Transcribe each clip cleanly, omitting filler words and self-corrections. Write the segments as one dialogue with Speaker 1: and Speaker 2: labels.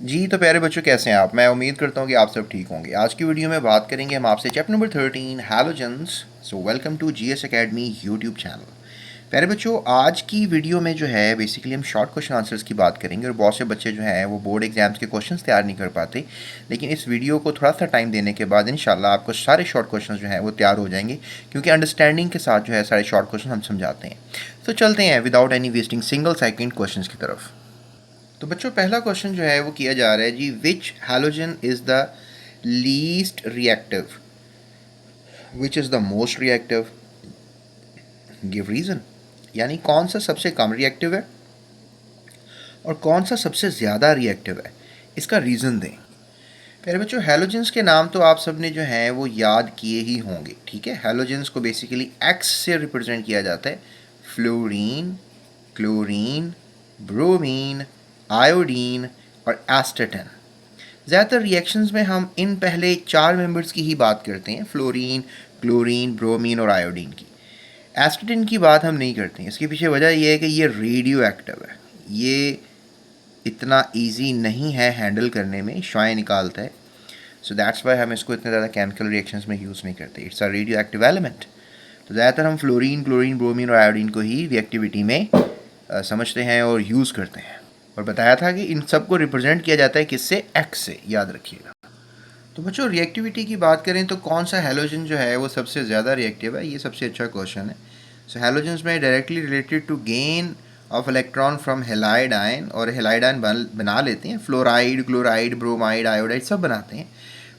Speaker 1: जी तो प्यारे बच्चों, कैसे हैं आप? मैं उम्मीद करता हूँ कि आप सब ठीक होंगे। आज की वीडियो में बात करेंगे हम आपसे chapter number 13 halogens. So welcome to GS academy YouTube channel. प्यारे बच्चों, आज की वीडियो में जो है बेसिकली हम शॉर्ट क्वेश्चन आंसर्स की बात करेंगे। और बहुत से बच्चे जो हैं वो बोर्ड एग्जाम्स के क्वेश्चंस तैयार नहीं कर पाते, लेकिन इस वीडियो को थोड़ा सा टाइम देने के बाद इंशाल्लाह आपको सारे शॉर्ट क्वेश्चन जो हैं वो तैयार हो जाएंगे, क्योंकि अंडरस्टैंडिंग के साथ जो है सारे शॉर्ट क्वेश्चन हम समझाते हैं। तो चलते हैं without any wasting single second question की तरफ। तो बच्चों, पहला क्वेश्चन जो है वो किया जा रहा है जी, which halogen is the least reactive, which is the most reactive, give reason. यानी कौन सा सबसे कम रिएक्टिव है और कौन सा सबसे ज़्यादा रिएक्टिव है, इसका रीज़न दें। प्यारे बच्चों, हैलोजेंस के नाम तो आप सब ने जो हैं वो याद किए ही होंगे, ठीक है। हैलोजेंस को बेसिकली एक्स से रिप्रेजेंट किया जाता है। फ्लोरीन, क्लोरीन, ब्रोमीन, आयोडीन और एस्टेटन। ज़्यादातर रिएक्शंस में हम इन पहले चार मेंबर्स की ही बात करते हैं, फ्लोरीन, क्लोरीन, ब्रोमीन और आयोडीन की। एस्टेटिन की बात हम नहीं करते हैं। इसके पीछे वजह यह है कि ये रेडियो एक्टिव है, ये इतना इजी नहीं है हैंडल करने में, शुआएं निकालता है। सो दैट्स वाई हम इसको इतने ज़्यादा केमिकल रिएक्शंस में यूज़ नहीं करते। It's a radio active element. तो ज़्यादातर हम फ्लोरीन, क्लोरीन, ब्रोमीन और आयोडीन को ही रिएक्टिविटी में समझते हैं और यूज़ करते हैं। और बताया था कि इन सब को रिप्रेजेंट किया जाता है किससे? एक्स से, याद रखिएगा। तो बच्चों, रिएक्टिविटी की बात करें तो कौन सा हैलोजन जो है वो सबसे ज़्यादा रिएक्टिव है, ये सबसे अच्छा क्वेश्चन है। सो हैलोजेंस में directly related to gain of electron from halide ion, और हेलाइड आयन बना लेते हैं। फ्लोराइड, क्लोराइड, ब्रोमाइड, आयोडाइड सब बनाते हैं।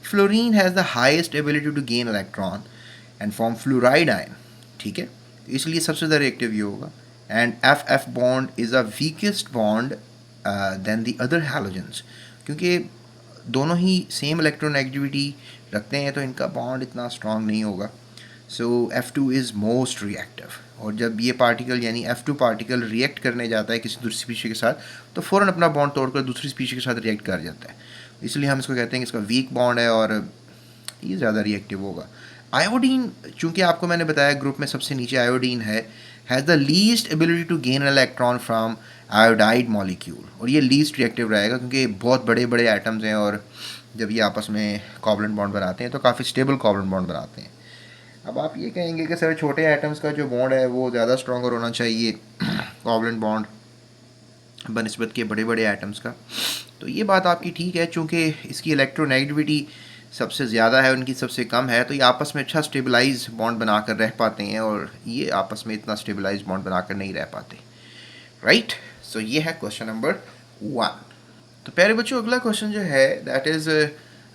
Speaker 1: Fluorine has the highest ability to gain electron and form fluoride ion, ठीक है। इसलिए सबसे ज़्यादा रिएक्टिव ये होगा। And F F bond is a weakest bond than the other halogens, क्योंकि दोनों ही सेम इलेक्ट्रोनेगेटिविटी रखते हैं तो इनका बॉन्ड इतना स्ट्रांग नहीं होगा। सो F2 इज़ मोस्ट रिएक्टिव। और जब ये पार्टिकल यानी F2 पार्टिकल रिएक्ट करने जाता है किसी दूसरी स्पीशी के साथ, तो फ़ौरन अपना बॉन्ड तोड़कर दूसरी स्पीशी के साथ रिएक्ट कर जाता है। इसलिए हम इसको कहते हैं कि इसका वीक बॉन्ड है और ये ज़्यादा रिएक्टिव होगा। आयोडीन, चूँकि आपको मैंने बताया ग्रुप में सबसे नीचे आयोडीन है, has the least ability to gain electron from iodide molecule. और ये लीस्ट रिएक्टिव रहेगा क्योंकि बहुत बड़े बड़े एटम्स हैं, और जब ये आपस में कोवलेंट बॉन्ड बनाते हैं तो काफ़ी स्टेबल कोवलेंट बॉन्ड बनाते हैं। अब आप ये कहेंगे कि सर छोटे एटम्स का जो बॉन्ड है वो ज़्यादा स्ट्रॉन्गर होना चाहिए कोवलेंट बॉन्ड बनिस्बत के बड़े बड़े एटम्स का। तो ये बात आपकी ठीक है, चूँकि इसकी इलेक्ट्रोनेगेटिविटी सबसे ज़्यादा है, उनकी सबसे कम है, तो ये आपस में अच्छा स्टेबलाइज बॉन्ड बनाकर रह पाते हैं, और ये आपस में इतना स्टेबलाइज बॉन्ड बनाकर नहीं रह पाते, राइट। सो ये है क्वेश्चन नंबर 1। तो प्यारे बच्चों, अगला क्वेश्चन जो है that is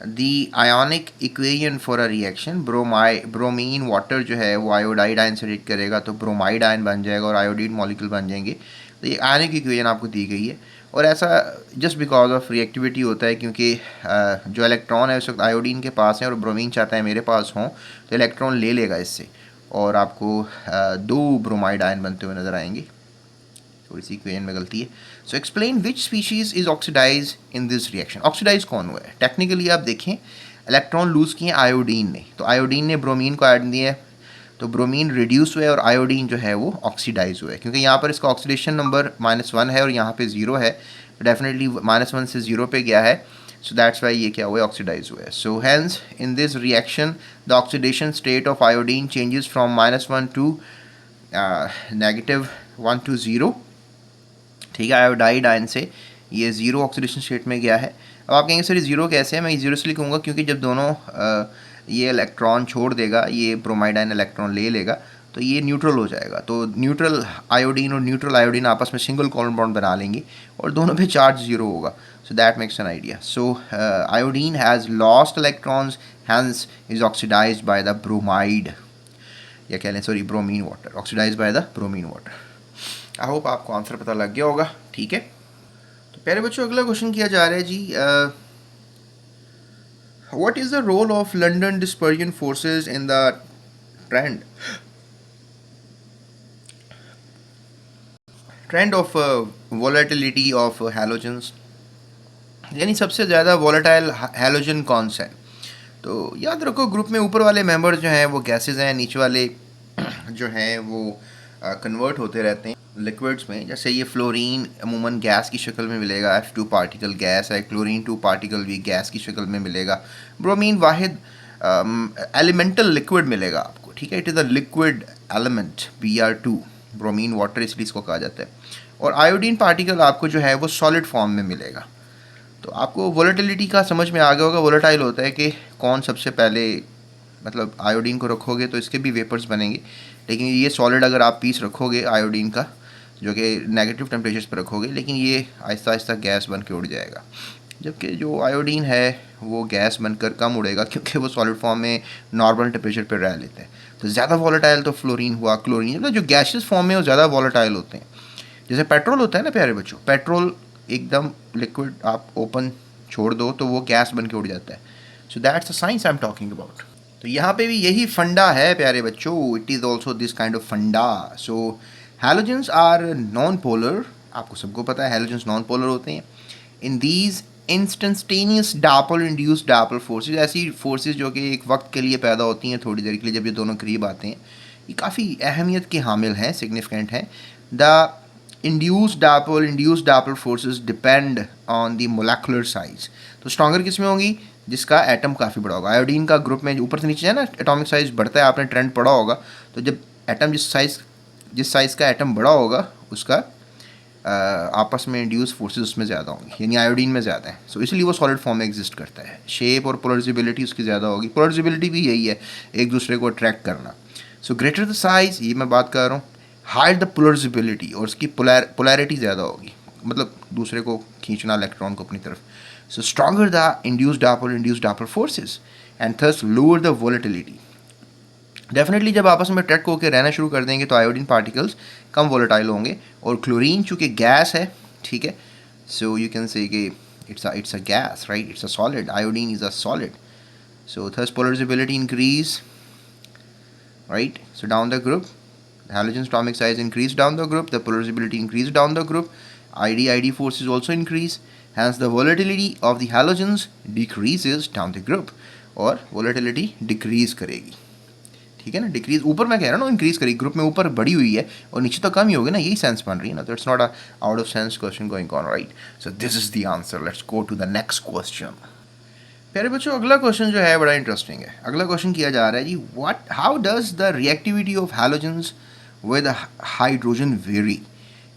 Speaker 1: the ionic equation for a reaction. Bromine water जो है वो आयोडाइड आयन से रिएक्ट करेगा तो ब्रोमाइड आयन बन जाएगा और आयोडीन मॉलिक्यूल बन जाएंगे। तो ये आयोनिक इक्वेशन आपको दी गई है, और ऐसा जस्ट बिकॉज ऑफ रिएक्टिविटी होता है, क्योंकि जो इलेक्ट्रॉन है उस वक्त आयोडीन के पास है और ब्रोमीन चाहता है मेरे पास हों, तो इलेक्ट्रॉन ले लेगा इससे, और आपको दो ब्रोमाइड आयन बनते हुए नज़र आएंगे। थोड़ी सी इक्वेशन में गलती है। So explain which species is oxidise in this reaction. Oxidise कौन हुआ है? टेक्निकली आप देखें, इलेक्ट्रॉन लूज़ किए आयोडीन ने, तो आयोडीन ने ब्रोमीन को ऐड दिया है, तो ब्रोमीन रिड्यूस हुआ है और आयोडीन जो है वो ऑक्सीडाइज हुआ है। क्योंकि यहाँ पर इसका ऑक्सीडेशन नंबर -1 है और यहाँ पे 0 है, डेफिनेटली -1 से 0 पे गया है। सो दैट्स वाई ये क्या हुआ है? ऑक्सीडाइज हुआ है। So hence in this reaction the oxidation state of iodine changes from -1 to -1 to 0, ठीक है। आयोडाइड आयन से ये 0 ऑक्सीडेशन स्टेट में गया है। अब आप कहेंगे सर ये 0 कैसे है? मैं 0 इसलिए कहूँगा क्योंकि जब दोनों ये इलेक्ट्रॉन छोड़ देगा, ये ब्रोमाइड आयन इलेक्ट्रॉन ले लेगा, तो ये न्यूट्रल हो जाएगा। तो न्यूट्रल आयोडीन और न्यूट्रल आयोडीन आपस में सिंगल कोवलेंट बॉन्ड बना लेंगे और दोनों पे चार्ज 0 होगा। So that makes an idea. So iodine has lost electrons, hence is oxidised by the bromide, या कह लें sorry bromine water, oxidised by the bromine water. I hope आपको आंसर पता लग गया होगा, ठीक है। तो प्यारे बच्चों, अगला क्वेश्चन किया जा रहा है जी, what is the role of London dispersion forces in the trend trend of volatility of halogens. यानी सबसे ज़्यादा वॉलेटाइल हैलोजन कौन सा है? तो याद रखो, ग्रुप में ऊपर वाले मेंबर जो हैं वो गैसेज हैं, नीचे वाले जो हैं वो कन्वर्ट होते रहते हैं लिक्विड्स में। जैसे ये फ्लोरीन अमूमन गैस की शक्ल में मिलेगा, F2 पार्टिकल गैस है, क्लोरीन 2 पार्टिकल भी गैस की शक्ल में मिलेगा, ब्रोमीन वाहिद एलिमेंटल लिक्विड मिलेगा आपको, ठीक है। It is a liquid element Br2, bromine water इसलिए इसको कहा जाता है। और आयोडीन पार्टिकल आपको जो है वो सॉलिड फॉर्म में मिलेगा। तो आपको वोलेटिलिटी का समझ में आ गया होगा, वोलेटाइल होता है कि कौन सबसे पहले, मतलब आयोडीन को रखोगे तो इसके भी वेपर्स बनेंगे, लेकिन ये सॉलिड अगर आप पीस रखोगे आयोडीन का जो कि नेगेटिव टेम्परेचर्स पर रखोगे, लेकिन ये आहिस्ता आहिस्ता गैस बन के उड़ जाएगा। जबकि जो आयोडीन है वो गैस बनकर कम उड़ेगा क्योंकि वो सॉलिड फॉर्म में नॉर्मल टेम्परेचर पर रह लेते हैं। तो ज़्यादा वॉलेटाइल तो फ्लोरीन हुआ, क्लोरीन, मतलब जो गैसेस फॉर्म में वो ज़्यादा वॉलेटाइल होते हैं। जैसे पेट्रोल होता है ना प्यारे बच्चों, पेट्रोल एकदम लिक्विड आप ओपन छोड़ दो तो वो गैस बन के उड़ जाता है। So that's the science I am talking about. तो यहाँ पे भी यही फंडा है प्यारे बच्चों, it is also this kind of फंडा। सो हैलोजेंस आर नॉन पोलर, आपको सबको पता है हैलोजेंस नॉन पोलर होते हैं। In these instantaneous dipole induced dipole forces, ऐसी फोर्सेज जो कि एक वक्त के लिए पैदा होती हैं, थोड़ी देर के लिए, जब ये दोनों करीब आते हैं, ये काफ़ी अहमियत के हामिल हैं, सिग्निफिकेंट हैं। The induced dipole forces depend on the molecular size। तो स्ट्रॉन्गर किस में होगी, जिसका एटम काफ़ी बड़ा होगा। आयोडीन का ग्रुप में ऊपर से नीचे है ना एटॉमिक साइज बढ़ता है, आपने ट्रेंड पढ़ा होगा। तो जब एटम जिस साइज़ का एटम बड़ा होगा उसका आपस में इंड्यूस फोर्सेस उसमें ज़्यादा होंगी, यानी आयोडीन में ज़्यादा है। सो इसलिए वो सॉलिड फॉर्म में एग्जिस्ट करता है। शेप और पोलराइजेबिलिटी उसकी ज़्यादा होगी, पोलराइजेबिलिटी भी यही है, एक दूसरे को अट्रैक्ट करना। सो ग्रेटर द साइज़, ये मैं बात कर रहा हूँ, हाई द पोलराइजेबिलिटी, और उसकी पोलैरिटी ज़्यादा होगी, मतलब दूसरे को खींचना इलेक्ट्रॉन को अपनी तरफ। So stronger the induced dipole forces and thus lower the volatility. Definitely जब आपस में अट्रैक्ट होकर रहना शुरू कर देंगे तो आयोडीन पार्टिकल्स कम वोलेटाइल होंगे, और क्लोरीन चूँकि गैस है, ठीक है, सो यू कैन से कि it's a gas, right, it's a solid, iodine is a solid. So thus polarisability increase, right? So down the group, the halogen's atomic size increase down the group, the polarizability increase down the group, ID forces also increase, hence the volatility of the halogens decreases down the group, और volatility decrease करेगी, ठीक है ना। Decrease ऊपर मैं कह रहा हूँ ना, इंक्रीज करेगी, ग्रुप में ऊपर बढ़ी हुई है और नीचे तो कम ही होगी ना, यही सेंस बन रही है ना। तो it's not a out of sense question going on, right. So this is the answer. Let's go to the next question. प्यारे बच्चों, अगला क्वेश्चन जो है बड़ा इंटरेस्टिंग है। अगला क्वेश्चन किया जा रहा है जी, what how does the reactivity of halogens with hydrogen vary.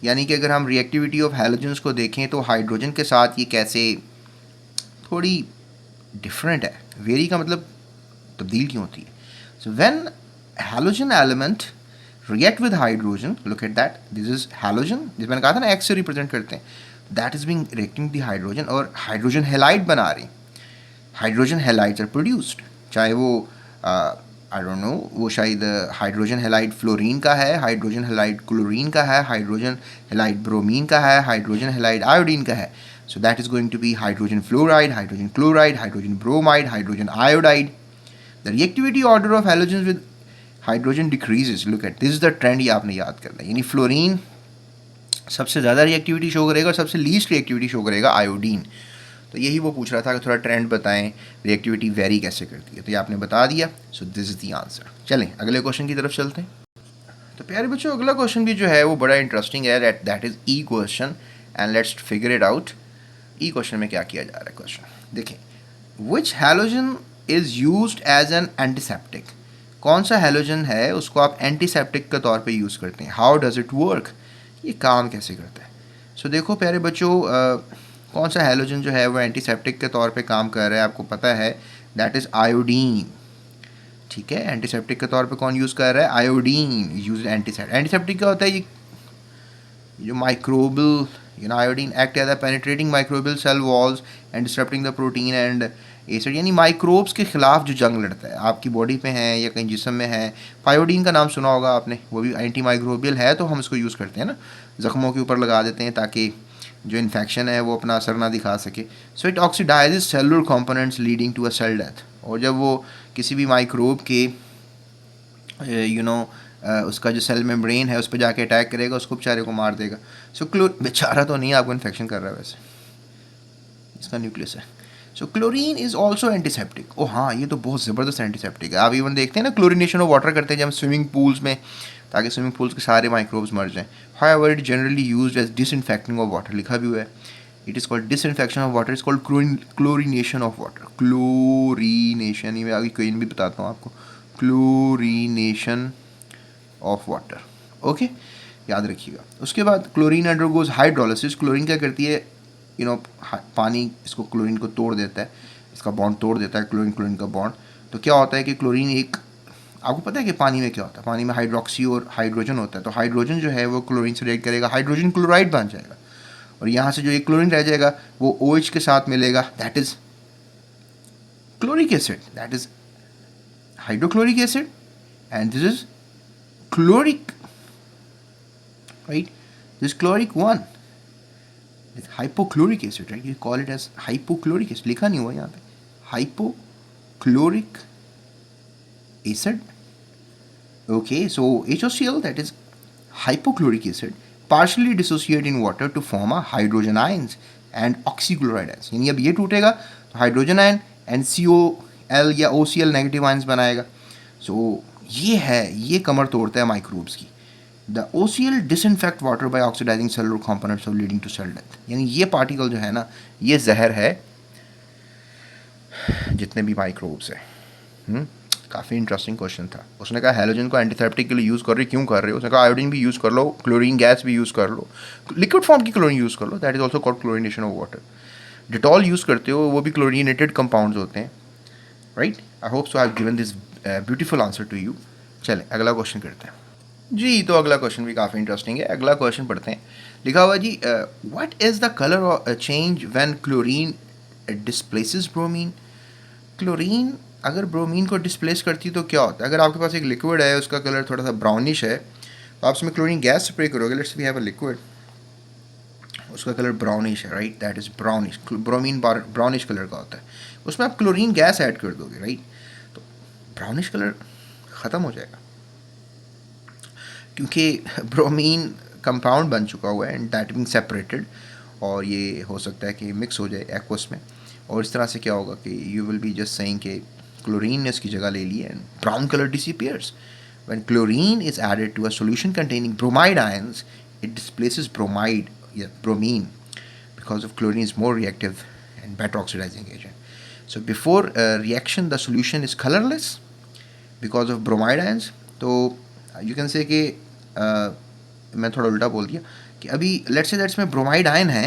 Speaker 1: यानी कि अगर हम रिएक्टिविटी ऑफ हैलोजेंस को देखें तो हाइड्रोजन के साथ ये कैसे थोड़ी डिफरेंट है। वेरी का मतलब तब्दील क्यों होती है। So when halogen element react with hydrogen, look at that, this is halogen, जिस मैंने कहा था ना एक्स से रिप्रेजेंट करते हैं, that is being reacting the hydrogen, और हाइड्रोजन हैलाइड बना रही। हाइड्रोजन हैलाइड्स आर प्रोड्यूस्ड, चाहे वो आई डोंट नो, वो शायद हाइड्रोजन हैलाइड फ्लोरीन का है, हाइड्रोजन हैलाइड क्लोरीन का है, हाइड्रोजन हैलाइड ब्रोमीन का है, हाइड्रोजन हैलाइड आयोडीन का है। So that is going to be hydrogen fluoride, hydrogen chloride, hydrogen bromide, hydrogen iodide. The reactivity order of halogens with hydrogen decreases, look at this is the trend, ये आपने याद करना है। यानी fluorine सबसे ज़्यादा रिएक्टिविटी शो करेगा और सबसे लीस्ट रिएक्टिविटी शो करेगा आयोडीन। तो यही वो पूछ रहा था कि थोड़ा ट्रेंड बताएं, रिएक्टिविटी वेरी कैसे करती है। तो ये आपने बता दिया। So this is the answer. चलें अगले क्वेश्चन की तरफ चलते हैं। तो प्यारे बच्चों, अगला क्वेश्चन भी जो है वो बड़ा इंटरेस्टिंग है, that is E question, and let's figure it out. E question में क्या किया जा रहा है, क्वेश्चन देखें। Which halogen is used as an antiseptic. कौन सा हैलोजन है उसको आप एंटीसेप्टिक के तौर पे यूज़ करते हैं। हाउ डज़ इट वर्क, ये काम कैसे करता है। सो देखो प्यारे बच्चों, कौन सा हैलोजन जो है वो एंटीसेप्टिक के तौर पे काम कर रहा है, आपको पता है, दैट इज़ आयोडीन, ठीक है। एंटीसेप्टिक के तौर पे कौन यूज़ कर रहा है, आयोडीन यूज एंटीसेप्टिक। एंटीसेप्टिक क्या होता है, ये जो microbial, you know, iodine act as a penetrating microbial cell walls and disturbing the protein and acid, यानी माइक्रोब्स के खिलाफ जो जंग लड़ता है, आपकी बॉडी पे है या कहीं जिस्म में है। पायोडीन का नाम सुना होगा आपने, वो भी एंटी माइक्रोबियल है, तो हम इसको यूज़ करते हैं ना, ज़ख्मों के ऊपर लगा देते हैं ताकि जो इन्फेक्शन है वो अपना असर ना दिखा सके। So it oxidises cellular components leading to a cell death. और जब वो किसी भी माइक्रोब के उसका जो सेल मेम्ब्रेन है उस पर जाके अटैक करेगा, उसको बेचारे को मार देगा। सो बेचारा तो नहीं, आपको इन्फेक्शन कर रहा है वैसे, इसका न्यूक्लियस है। So chlorine is also antiseptic. Oh हाँ, ये तो बहुत ज़बरदस्त एंटीसेप्टिक है। आप इवन देखते हैं ना क्लोरीनेशन ऑफ वाटर करते हैं जब हम स्विमिंग पूल्स में, ताकि स्विमिंग पूल्स के सारे माइक्रोब्स मर जाएं। However it generally used as disinfecting of water, लिखा भी हुआ है। It is called disinfection of water, is called chlorination of water. Chlorination, ये मैं आगे कोई भी बताता हूँ आपको, क्लोरीनेशन ऑफ वाटर। ओके, याद रखिएगा। उसके बाद क्लोरीन अंडरगोज हाइड्रोलिसिस। क्लोरीन क्या करती है, पानी इसको, क्लोरीन को तोड़ देता है, इसका बॉन्ड तोड़ देता है, क्लोरीन क्लोरीन का बॉन्ड। तो क्या होता है कि क्लोरीन एक, आपको पता है कि पानी में क्या होता है, पानी में हाइड्रोक्सी और हाइड्रोजन होता है। तो हाइड्रोजन जो है वो क्लोरीन से रिएक्ट करेगा, हाइड्रोजन क्लोराइड बन जाएगा, और यहाँ से जो एक क्लोरीन रह जाएगा वो OH के साथ मिलेगा, that is chloric acid, that is hydrochloric acid, and this is chloric, right, this chloric one, hypochloric acid, right, you call it as hypochloric acid, लिखा नहीं हुआ यहाँ पे, hypochloric acid. Okay, so HCl, that is hypochloric acid, partially dissociate in water to form a hydrogen ions and oxychloride ions। यानी अब ये टूटेगा तो हाइड्रोजन आयन NCOL या OCl नेगेटिव आयंस बनाएगा। सो ये है, ये कमर तोड़ता है माइक्रोब्स की। The OCl disinfect water by oxidizing cellular components of leading to cell death। यानी ये पार्टिकल जो है ना, ये जहर है जितने भी माइक्रोब्स हैं। काफ़ी इंटरेस्टिंग क्वेश्चन था। उसने कहा हैलोजन को एंटीसेप्टिक के लिए यूज़ कर रहे हो, क्यों कर रहे हो? उसने कहा आयोडीन भी यूज़ कर लो, क्लोरीन गैस भी यूज़ कर लो, लिक्विड फॉर्म की क्लोरीन यूज़ कर लो, that is also called chlorination of water. Dettol use करते हो, वो भी क्लोरीनेटेड कंपाउंड्स होते हैं, right. I hope so I have given this beautiful answer to you. चलें अगला क्वेश्चन करते हैं जी। तो अगला क्वेश्चन भी काफ़ी इंटरेस्टिंग है। अगला क्वेश्चन पढ़ते हैं। लिखा हुआ जी, what is the colour change when chlorine displaces bromine. Chlorine अगर ब्रोमीन को डिस्प्लेस करती है तो क्या होता है? अगर आपके पास एक लिक्विड है, उसका कलर थोड़ा सा ब्राउनिश है, तो आप उसमें क्लोरीन गैस स्प्रे करोगे, let's we have a liquid, उसका कलर ब्राउनिश है, right, that is brownish. Bromine brownish colour का होता है, उसमें आप क्लोरीन गैस ऐड कर दोगे, राइट, तो ब्राउनिश कलर ख़त्म हो जाएगा, क्योंकि ब्रोमीन कंपाउंड बन चुका हुआ है एंड दैट बीइंग सेपरेटेड, और ये हो सकता है कि मिक्स हो जाए एक्वस में, और इस तरह से क्या होगा कि you will be just saying कि क्लोरीन ने इसकी जगह ले ली है, and brown colour disappears. When chlorine is added to a solution containing bromide ions, it displaces bromine, because of chlorine is more reactive and better oxidizing agent. So before reaction, the solution is colorless because of bromide ions. तो you can say कि मैं थोड़ा उल्टा बोल दिया कि अभी let's say that इसमें ब्रोमाइड आयन है,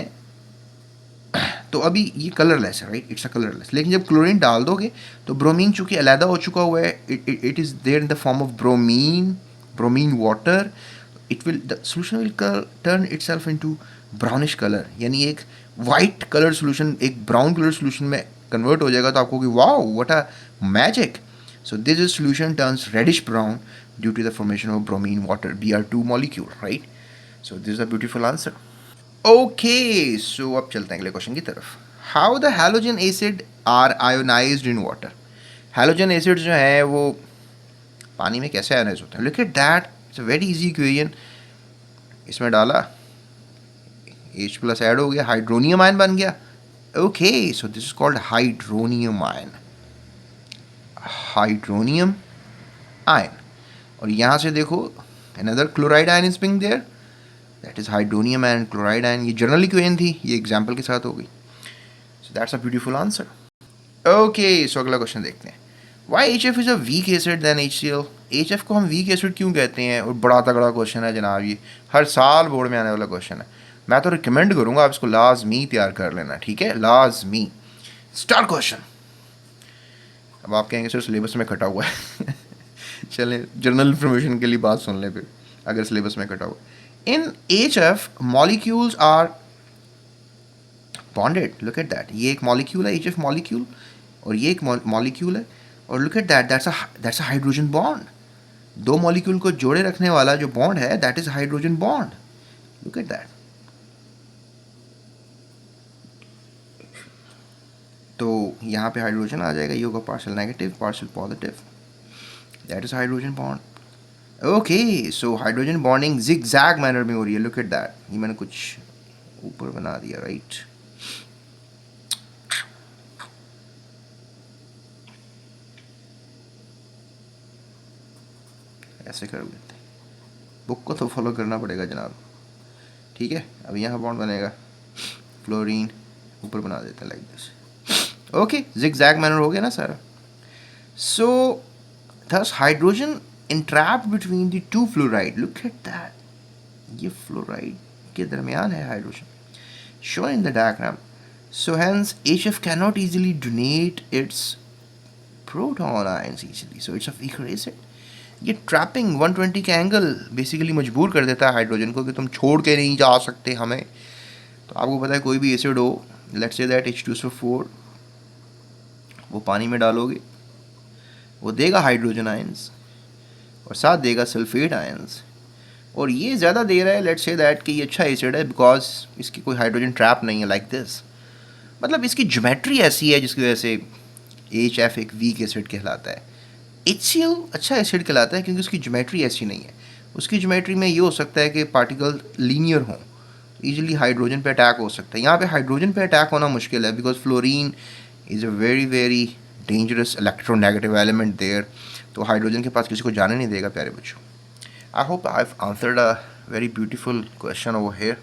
Speaker 1: तो अभी ये कलरलेस है, राइट, इट्स अ कलरलेस। लेकिन जब क्लोरीन डाल दोगे तो ब्रोमीन चूँकि अलहदा हो चुका हुआ है, it is there in the form of bromine water, it will, the solution will turn itself into brownish colour, यानी एक वाइट कलर सोल्यूशन एक ब्राउन कलर सोल्यूशन में कन्वर्ट हो जाएगा। तो आपको कि wow what a magic. So this is solution turns reddish brown due to the formation of bromine water, Br2 molecule, right. So this is a beautiful answer. Okay, so अब चलते हैं अगले क्वेश्चन की तरफ। How the halogen acid are ionised in water. Halogen acid जो है वो पानी में कैसे आयोनाइज होते हैं? Look at that, it's a very easy equation. इसमें डाला, H प्लस ऐड हो गया, हाइड्रोनियम आयन बन गया। Okay, so this is called hydronium ion, hydronium ion. और यहाँ से देखो, another chloride ion is being there, that is hydronium and chloride ion. ये जनरल इक्वेशन थी, ये एग्जाम्पल के साथ हो गई। So that's a beautiful answer. Okay, so अगला क्वेश्चन देखते हैं। Why HF is a weak acid than HCl। HF को हम वीक एसिड क्यों कहते हैं? और बड़ा तगड़ा क्वेश्चन है जनाब, ये हर साल बोर्ड में आने वाला क्वेश्चन है। मैं तो रिकमेंड करूँगा आप इसको लाजमी तैयार कर लेना, ठीक है, लाजमी। Star question. अब आप कहेंगे सर सिलेबस में कटा हुआ है चलें जनरल इन्फॉर्मेशन के लिए बात सुन लें फिर, अगर सिलेबस में कटा हुआ है। In HF molecules are bonded, look at that, ये एक मॉलिक्यूल है HF मॉलिक्यूल, और ये एक मॉलिक्यूल है, और look at that, that's a hydrogen bond. दो मॉलिक्यूल को जोड़े रखने वाला जो बॉन्ड है, that is hydrogen bond. Look at that. तो यहाँ पे हाइड्रोजन आ जाएगा, ये होगा partial negative partial positive, that is hydrogen bond. Okay, so hydrogen bonding zigzag manner में हो रही है, लुक एट दैट, ये मैंने कुछ ऊपर बना दिया, राइट। ऐसे कर देते हैं, बुक को तो फॉलो करना पड़ेगा जनाब। ठीक है, अब यहाँ बॉन्ड बनेगा, फ्लोरीन ऊपर बना देते हैं like this. Okay, zigzag manner हो गया ना सारा। सो thus hydrogen entrapped between the two fluoride, look at that, ये fluoride के दरमियान है hydrogen, shown in the diagram. So hence HF cannot easily donate its proton ions easily, so it's a weaker acid. ये trapping 120 का angle basically मजबूर कर देता है हाइड्रोजन को कि तुम छोड़ के नहीं जा सकते हमें। तो आपको पता है कोई भी एसिड हो, लेट्स से दैट H2SO4, वो पानी में डालोगे वो देगा हाइड्रोजन आयंस और साथ देगा सल्फेट आयंस, और ये ज़्यादा दे रहा है लेट्स से दैट कि ये अच्छा एसिड है बिकॉज इसकी कोई हाइड्रोजन ट्रैप नहीं है लाइक दिस। मतलब इसकी ज्योमेट्री ऐसी है जिसकी वजह से HF एक वीक एसिड कहलाता है। HCl अच्छा एसिड कहलाता है क्योंकि उसकी ज्योमेट्री ऐसी नहीं है। उसकी ज्योमेट्री में ये हो सकता है कि पार्टिकल लीनियर हों, ईजिली हाइड्रोजन पे अटैक हो सकता है। यहाँ पे हाइड्रोजन पे अटैक होना मुश्किल है because fluorine is a very very dangerous electronegative element there, तो हाइड्रोजन के पास किसी को जाने नहीं देगा प्यारे बच्चों। I hope I have answered a very beautiful question over here,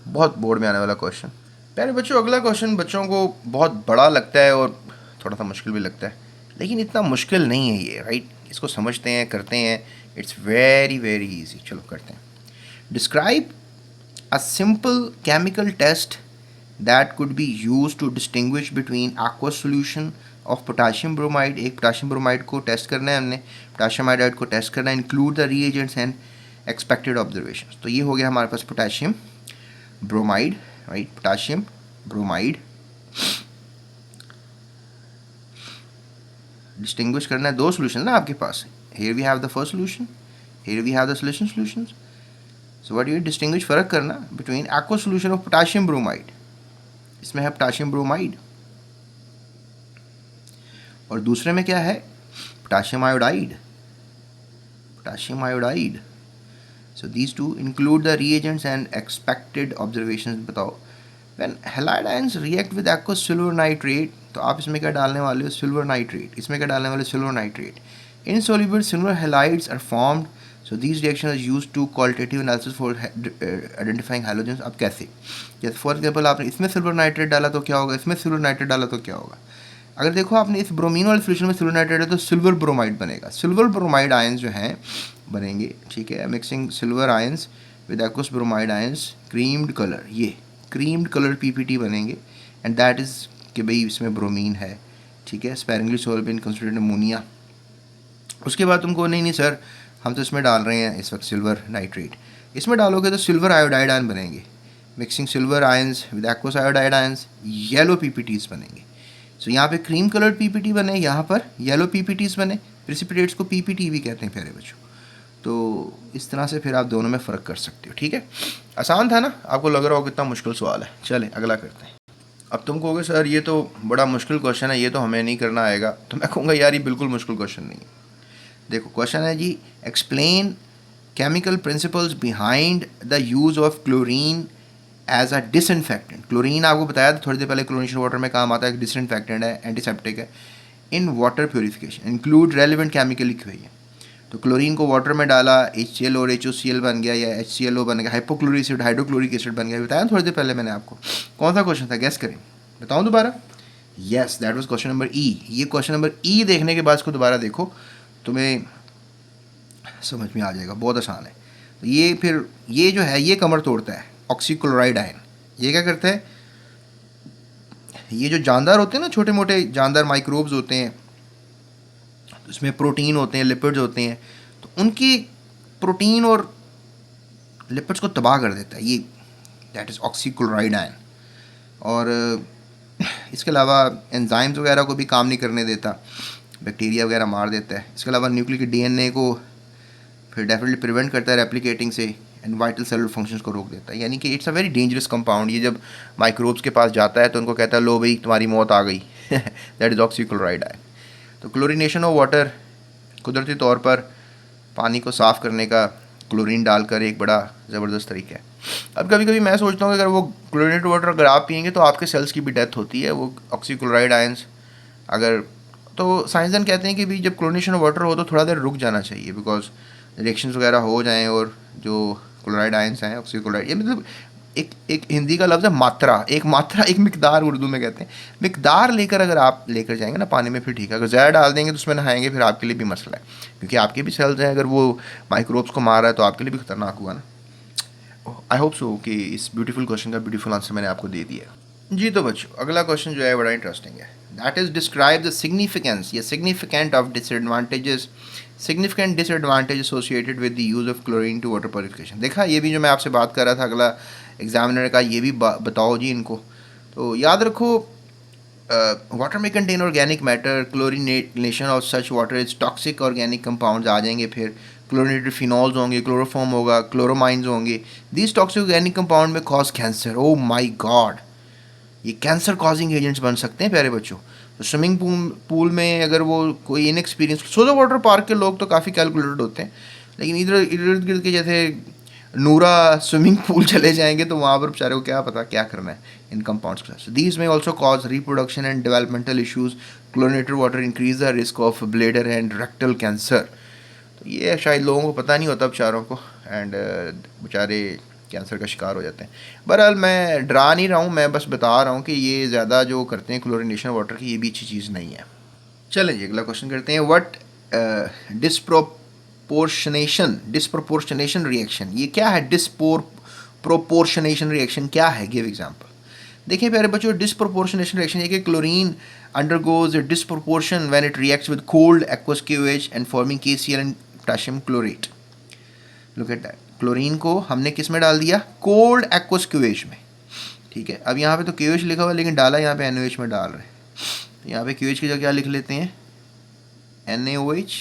Speaker 1: बहुत बोर्ड में आने वाला क्वेश्चन। प्यारे बच्चों, अगला क्वेश्चन बच्चों को बहुत बड़ा लगता है और थोड़ा सा मुश्किल भी लगता है, लेकिन इतना मुश्किल नहीं है ये, राइट? इसको समझते हैं, करते हैं, इट्स वेरी वेरी इजी। चलो करते हैं। Describe a simple chemical test that could be use to distinguish between aqueous solution of potassium bromide. एक पोटाशियम ब्रोमाइड को टेस्ट करना है हमने, पोटाशियम आयोडाइड को टेस्ट करना है, include the reagents and expected observations. तो ये हो गया हमारे पास potassium bromide, right? Potassium bromide distinguish करना है, दो सोल्यूशन ना आपके पास। Here we have the first solution, here we have the solutions. So what you distinguish, फर्क करना between aqueous solution of potassium bromide, इसमें है पोटाशियम ब्रोमाइड, और दूसरे में क्या है? Potassium iodide, potassium iodide. So these two include the reagents and expected observations। बताओ, when halide ions react with aqueous silver nitrate, तो आप इसमें क्या डालने वाले हो? Silver nitrate. इसमें क्या डालने वाले? Silver nitrate. Insoluble silver halides are formed, so these reactions are used to qualitative analysis for identifying halogens। अब कैसे? जैसे फॉर एग्जाम्पल आपने इसमें सिल्वर नाइट्रेट डाला तो क्या होगा, इसमें सिल्वर नाइट्रेट डाला तो क्या होगा? अगर देखो आपने इस ब्रोमीन वाले सोल्यूशन में सिल्वर नाइट्रेट है तो सिल्वर ब्रोमाइड बनेगा। सिल्वर ब्रोमाइड आयंस जो हैं बनेंगे, ठीक है, mixing silver ions with aqueous bromide ions, creamed colour, ये क्रीम्ड कलर PPT बनेंगे, एंड दैट इज़ कि भाई इसमें ब्रोमीन है, ठीक है, स्पेरिंगली सोल्युबल इन कंसंट्रेटेड अमोनिया। उसके बाद तुमको नहीं नहीं सर हम तो इसमें डाल रहे हैं इस वक्त सिल्वर नाइट्रेट, इसमें डालोगे तो सिल्वर आयोडाइड आयन बनेंगे, mixing silver ions with aqueous iodide ions, yellow PPTs बनेंगे। सो यहाँ पे क्रीम कलर्ड PPT बने, यहाँ पर येलो PPTs बने। प्रेसिपिटेट्स को PPT भी कहते हैं प्यारे बच्चों। तो इस तरह से फिर आप दोनों में फ़र्क कर सकते हो, ठीक है। आसान था ना? आपको लग रहा हो कितना मुश्किल सवाल है। चले अगला करते हैं। अब तुम कहोगे सर ये तो बड़ा मुश्किल क्वेश्चन है, ये तो हमें नहीं करना आएगा, तो मैं कहूँगा यार ये बिल्कुल मुश्किल क्वेश्चन नहीं है। देखो क्वेश्चन है जी, explain chemical principles behind the use of chlorine as a disinfectant. Chlorine आपको बताया था थोड़ी देर पहले, क्लोरीनेशन वाटर में काम आता है, डिसइंफेक्टेंट है, एंटीसेप्टिक है। In water purification include relevant chemical लिखी हुई है। तो क्लोरीन को वाटर में डाला, HCl और HOCl बन गया, या HClO बन गया, हाइपोक्लोरिक एसिड हाइड्रोक्लोरिक एसिड बन गया। बताया थोड़ी देर पहले मैंने आपको। कौन सा क्वेश्चन था, गैस करें, बताऊँ दोबारा? Yes, that was question number E। ये क्वेश्चन नंबर E देखने के बाद इसको दोबारा देखो, तुम्हें समझ में आ जाएगा, बहुत आसान है। तो ये फिर ये जो है ये कमर तोड़ता है, ऑक्सीक्लोराइड आयन। ये क्या करता है? ये जो जानदार होते हैं ना, छोटे मोटे जानदार माइक्रोब्स होते हैं, उसमें प्रोटीन होते हैं, लिपिड्स होते हैं, तो उनकी प्रोटीन और लिपिड्स को तबाह कर देता है ये, दैट इज़ ऑक्सीक्लोराइड आयन। और इसके अलावा एंजाइम्स वगैरह को भी काम नहीं करने देता, बैक्टीरिया वगैरह मार देता है। इसके अलावा न्यूक्लिक DNA को फिर डेफिनेटली प्रिवेंट करता है रेप्लिकेटिंग से, एंड वाइटल सेलुलर फंक्शंस को रोक देता है। यानी कि it's a very dangerous compound. ये जब माइक्रोब्स के पास जाता है तो उनको कहता है लो भाई तुम्हारी मौत आ गई दैट इज़ ऑक्सीक्लोराइड आयन। तो क्लोरीनेशन ऑफ वाटर कुदरती तौर पर पानी को साफ़ करने का क्लोरीन डालकर एक बड़ा ज़बरदस्त तरीका है। अब कभी कभी मैं सोचता हूँ कि अगर वो क्लोरीनेटेड वाटर अगर आप पियेंगे तो आपके सेल्स की भी डेथ होती है, वो ऑक्सीक्लोराइड आयंस अगर। तो साइंसदान कहते हैं कि भी जब क्लोरीनेशन ऑफ वाटर हो तो थोड़ा देर रुक जाना चाहिए, बिकॉज रिएक्शंस वगैरह हो जाएं और जो क्लोराइड आयंस हैं ऑक्सीजन क्लोराइड, ये मतलब एक हिंदी का लफ्ज़ है मात्रा, एक मिकदार उर्दू में कहते हैं, मिकदार लेकर अगर आप लेकर जाएंगे ना पानी में फिर ठीक है, अगर ज़्यादा डाल देंगे तो उसमें नहाएंगे फिर आपके लिए भी मसला है, क्योंकि आपके भी सेल्स हैं, अगर वो माइक्रोब्स को मार रहा है तो आपके लिए भी खतरनाक हुआ ना। आई होप सो कि इस ब्यूटीफुल क्वेश्चन का ब्यूटीफुल आंसर मैंने आपको दे दिया। जी तो बच्चों अगला क्वेश्चन जो है बड़ा इंटरेस्टिंग है, that is describe the significance या significant of disadvantages, significant disadvantage associated with the use of chlorine to water purification. देखा ये भी जो मैं आपसे बात कर रहा था, अगला एग्जामिनर का ये भी बताओ जी इनको। तो याद रखो, वाटर में contain organic matter, chlorination of such water is toxic organic compounds आ जाएंगे, फिर क्लोरिनेटेड फिनॉल्स होंगे, क्लोरोफॉर्म होगा, क्लोरोमाइंस होंगे, these toxic organic compound may cause cancer. Oh my god, ये कैंसर कॉजिंग एजेंट्स बन सकते हैं प्यारे बच्चों। तो स्विमिंग पूल में अगर वो कोई इनएक्सपीरियंस, सोजो वाटर पार्क के लोग तो काफ़ी कैलकुलेटेड होते हैं, लेकिन इधर इर्द गिर्द के जैसे नूरा स्विमिंग पूल चले जाएंगे तो वहाँ पर बेचारे को क्या पता क्या करना है इन कंपाउंड्स के साथ। दीज में also cause reproduction and developmental issues, chlorinated water increase the risk of bladder and rectal cancer. तो ये शायद लोगों को पता नहीं होता बेचारों को, एंड बेचारे कैंसर का शिकार हो जाते हैं। बहरहाल मैं डरा नहीं रहा हूँ, मैं बस बता रहा हूँ कि ये ज़्यादा जो करते हैं क्लोरिनेशन वाटर की, ये भी अच्छी चीज़ नहीं है। चलें जी अगला क्वेश्चन करते हैं। व्हाट डिस्प्रोपोर्शनेशन रिएक्शन, ये क्या है? प्रोपोर्शनेशन रिएक्शन क्या है? Give example. देखिए प्यारे बच्चों, डिस्प्रोपोर्शनेशन रिएक्शन ये कि chlorine undergoes a disproportion when it reacts with cold aqueous KOH and forming KCl and potassium chlorate. Look at that. Chlorine को हमने किस में डाल दिया? कोल्ड एक्वस क्यूएच में, ठीक है। अब यहाँ पे तो क्यूएच लिखा हुआ लेकिन डाला यहाँ पे एनओएच में डाल रहे हैं, तो यहाँ पे क्यूएच की जगह क्या लिख लेते हैं? NaOH।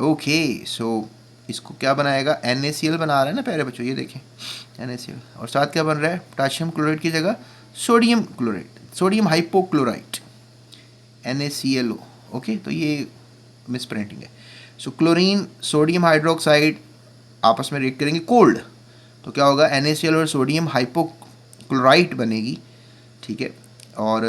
Speaker 1: ओके, सो इसको क्या बनाएगा? NaCl बना रहा है ना प्यारे बच्चों, ये देखें NaCl, और साथ क्या बन रहा है? पोटाशियम क्लोराइड की जगह sodium chloride, sodium hypochloride, NaClO। Okay, तो ये मिस प्रिंटिंग है। सो क्लोरीन सोडियम हाइड्रोक्साइड आपस में रिएक्ट करेंगे कोल्ड, तो क्या होगा? NaCl और सोडियम हाइपोक्लोराइट बनेगी, ठीक है। और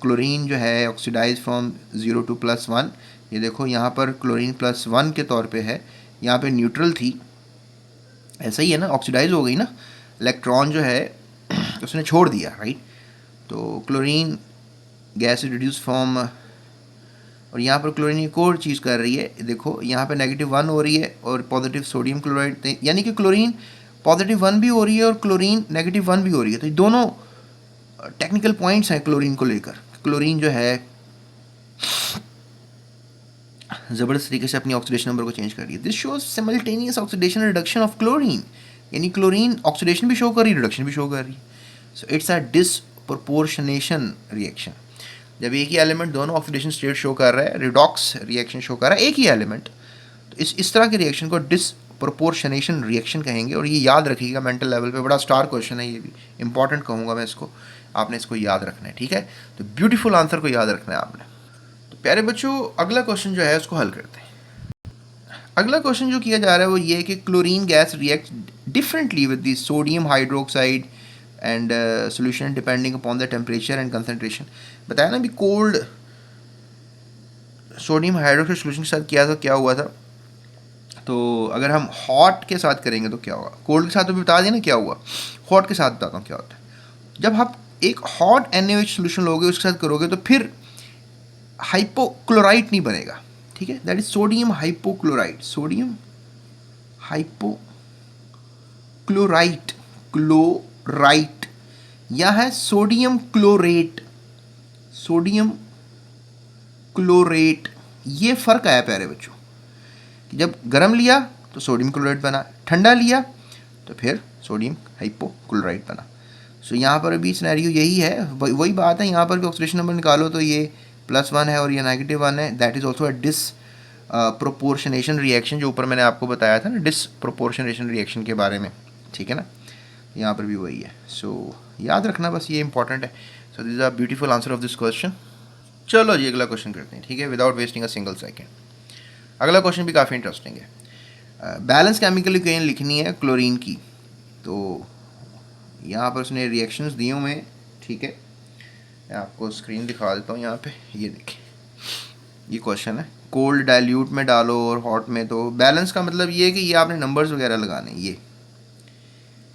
Speaker 1: क्लोरीन जो है ऑक्सीडाइज फ्रॉम 0 to +1, ये देखो यहाँ पर क्लोरीन +1 के तौर पे है, यहाँ पे न्यूट्रल थी, ऐसा ही है ना, ऑक्सीडाइज हो गई ना, इलेक्ट्रॉन जो है उसने छोड़ दिया, राइट। तो chlorine gas is reduce from, और यहाँ पर क्लोरीन एक और चीज़ कर रही है, देखो यहाँ पे -1 हो रही है और पॉजिटिव सोडियम क्लोराइड, यानी कि क्लोरीन +1 भी हो रही है और क्लोरीन -1 भी हो रही है। तो ये दोनों टेक्निकल पॉइंट्स हैं क्लोरीन को लेकर। क्लोरीन जो है ज़बरदस्त तरीके से अपनी ऑक्सीडेशन नंबर को चेंज कर रही है। This shows simultaneous oxidation reduction of chlorine, यानी क्लोरीन ऑक्सीडेशन भी शो कर रही है, रिडक्शन भी शो कर रही है। So it's a disproportionation reaction. जब एक ही एलिमेंट दोनों ऑक्सीडेशन स्टेट शो कर रहा है, रिडॉक्स रिएक्शन शो कर रहा है एक ही एलिमेंट, तो इस तरह के रिएक्शन को डिसप्रोपोर्शनेशन रिएक्शन कहेंगे। और ये याद रखिएगा मेंटल लेवल पे, बड़ा स्टार क्वेश्चन है, ये भी इंपॉर्टेंट कहूँगा मैं इसको, आपने इसको याद रखना है, ठीक है। तो ब्यूटीफुल आंसर को याद रखना है आपने। तो प्यारे बच्चों अगला क्वेश्चन जो है उसको हल करते हैं। अगला क्वेश्चन जो किया जा रहा है वो ये है कि chlorine gas react differently with the sodium hydroxide and solution depending upon the temperature and concentration. बताया ना भी कोल्ड सोडियम हाइड्रोक्साइड सोल्यूशन के साथ किया था, क्या हुआ था। तो अगर हम हॉट के साथ करेंगे तो क्या होगा? कोल्ड के साथ तो भी बता दिया ना क्या हुआ, हॉट के साथ बताता हूँ क्या होता है। जब आप एक हॉट NaOH सोल्यूशन लोगे उसके साथ करोगे तो फिर हाइपोक्लोराइट नहीं बनेगा, ठीक है। That is sodium hypochlorite, sodium hypochlorite, chlorite, या है सोडियम क्लोरेट, सोडियम क्लोरेट। ये फ़र्क आया प्यारे बच्चों कि जब गर्म लिया तो सोडियम क्लोराइड बना, ठंडा लिया तो फिर सोडियम हाइपोक्लोराइट बना। सो यहाँ पर भी सिनेरियो यही है, वही बात है, यहाँ पर भी ऑक्सीडेशन नंबर निकालो तो ये +1 है और ये -1 है। That is also a disproportionation reaction, जो ऊपर मैंने आपको बताया था ना डिसप्रोपोर्शनेशन रिएक्शन के बारे में, ठीक है ना। यहाँ पर भी वही है। सो याद रखना बस, ये इंपॉर्टेंट है। सो this is a beautiful answer of this question. चलो जी अगला क्वेश्चन करते हैं, ठीक है, without wasting a single second. अगला क्वेश्चन भी काफ़ी इंटरेस्टिंग है। बैलेंस केमिकल इक्वेशन लिखनी है क्लोरीन की। तो यहाँ पर उसने रिएक्शंस दिए हुए हैं, ठीक है, मैं आपको स्क्रीन दिखा देता हूँ यहाँ पे, ये देखिए। ये क्वेश्चन है, कोल्ड डाइल्यूट में डालो और हॉट में, तो बैलेंस का मतलब ये है कि ये आपने नंबर्स वगैरह लगाने ये,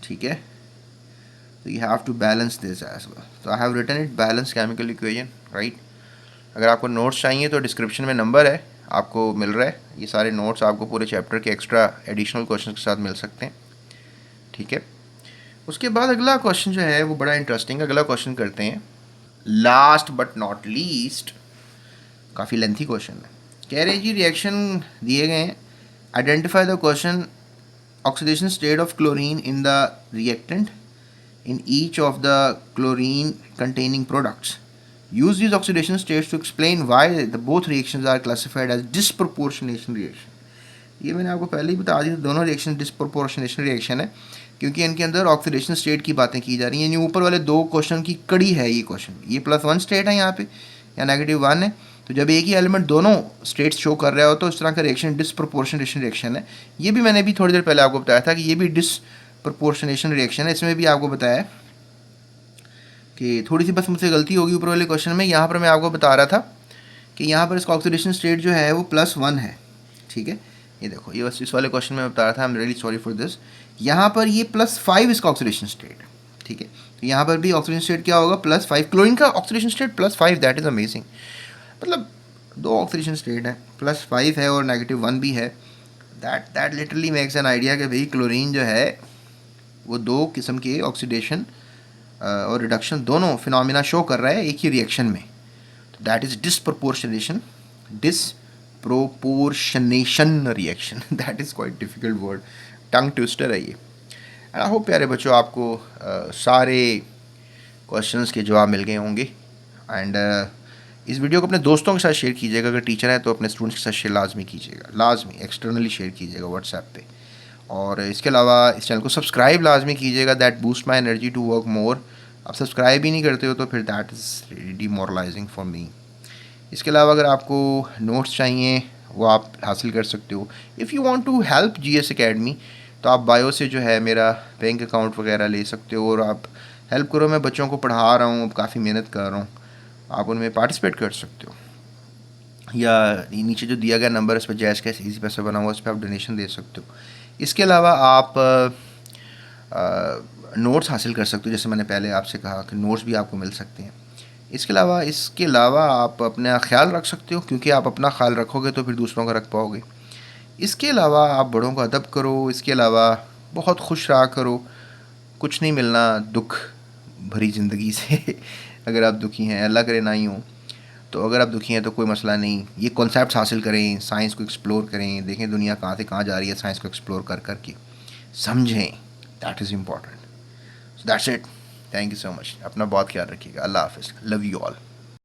Speaker 1: ठीक है। तो you have to balance this as well. तो I have written it balance chemical equation, right. अगर आपको नोट्स चाहिए तो डिस्क्रिप्शन में नंबर है, आपको मिल रहा है। ये सारे नोट्स आपको पूरे चैप्टर के एक्स्ट्रा एडिशनल क्वेश्चन के साथ मिल सकते हैं, ठीक है। उसके बाद अगला क्वेश्चन जो है वो बड़ा इंटरेस्टिंग, अगला क्वेश्चन करते हैं। लास्ट बट नॉट लीस्ट, काफ़ी लेंथी क्वेश्चन है। कह रहे जी रिएक्शन दिए गए हैं, identify the question oxidation state of chlorine in the reactant in each of the chlorine containing products. Use these oxidation states to explain why the both reactions are classified as disproportionation reaction. ये मैंने आपको पहले ही बता दी, दोनों reaction disproportionation reaction है, क्योंकि इनके अंदर ऑक्सीडेशन स्टेट की बातें की जा रही हैं। यानी ऊपर वाले दो क्वेश्चन की कड़ी है ये क्वेश्चन। ये +1 स्टेट है यहाँ पे या -1 है, तो जब एक ही एलिमेंट दोनों स्टेट्स शो कर रहा हो तो इस तरह का रिएक्शन डिस्प्रोपोर्शनेशन रिएक्शन है। ये भी मैंने भी थोड़ी देर पहले आपको बताया था कि ये भी डिस्प्रोपोर्शनेशन रिएक्शन है। इसमें भी आपको बताया कि थोड़ी सी बस मुझसे गलती होगी ऊपर वाले क्वेश्चन में। यहाँ पर मैं आपको बता रहा था कि यहाँ पर इसका ऑक्सीडेशन स्टेट जो है वो +1 है, ठीक है। ये देखो, ये बस इस वाले क्वेश्चन में बता रहा था, I am really sorry for this. यहाँ पर ये +5 इसका ऑक्सीडेशन स्टेट, ठीक है। तो यहाँ पर भी ऑक्सीडेशन स्टेट क्या होगा, +5। क्लोरीन का oxidation state +5, that is amazing. मतलब दो ऑक्सीडेशन स्टेट है, +5 है और -1 भी है। That literally makes an idea कि भाई क्लोरीन जो है वो दो किस्म के ऑक्सीडेशन और रिडक्शन दोनों फिनोमिना शो कर रहा है एक ही रिएक्शन में। तो that is disproportionation reaction. That is quite difficult word, tongue twister है ये। एंड आई होप प्यारे बच्चों आपको सारे क्वेश्चंस के जवाब मिल गए होंगे। एंड इस वीडियो को अपने दोस्तों के साथ शेयर कीजिएगा, अगर टीचर है तो अपने स्टूडेंट्स के साथ शेयर लाजमी कीजिएगा, लाजमी एक्सटर्नली शेयर कीजिएगा व्हाट्सएप पे। और इसके अलावा इस चैनल को सब्सक्राइब लाजमी कीजिएगा, that boost my energy to work more. आप सब्सक्राइब ही नहीं करते हो तो फिर that is demoralising for me. इसके अलावा अगर आपको नोट्स चाहिए वो आप हासिल कर सकते हो। If you want to help GS academy तो आप बायो से जो है मेरा बैंक अकाउंट वगैरह ले सकते हो और आप हेल्प करो। मैं बच्चों को पढ़ा रहा हूँ, काफ़ी मेहनत कर रहा हूँ, आप उनमें पार्टिसिपेट कर सकते हो। या नीचे जो दिया गया नंबर इस पर जैज़ कैश ईजी पैसा बना हुआ, उस पर आप डोनेशन दे सकते हो। इसके अलावा आप नोट्स हासिल कर सकते हो, जैसे मैंने पहले आपसे कहा कि नोट्स भी आपको मिल सकते हैं। इसके अलावा आप अपना ख्याल रख सकते हो, क्योंकि आप अपना ख्याल रखोगे तो फिर दूसरों का रख पाओगे। इसके अलावा आप बड़ों का अदब करो। इसके अलावा बहुत खुश रहा करो, कुछ नहीं मिलना दुख भरी ज़िंदगी से। अगर आप दुखी हैं, अल्लाह करे ना ही हो, तो अगर आप दुखी हैं तो कोई मसला नहीं। ये कॉन्सेप्ट्स हासिल करें, साइंस को एक्सप्लोर करें, देखें दुनिया कहाँ से कहाँ जा रही है, साइंस को एक्सप्लोर कर कर के समझें। That is important. So that's it, thank you so much. अपना बहुत ख्याल रखिएगा। अल्लाह हाफ़िज़, लव यू ऑल।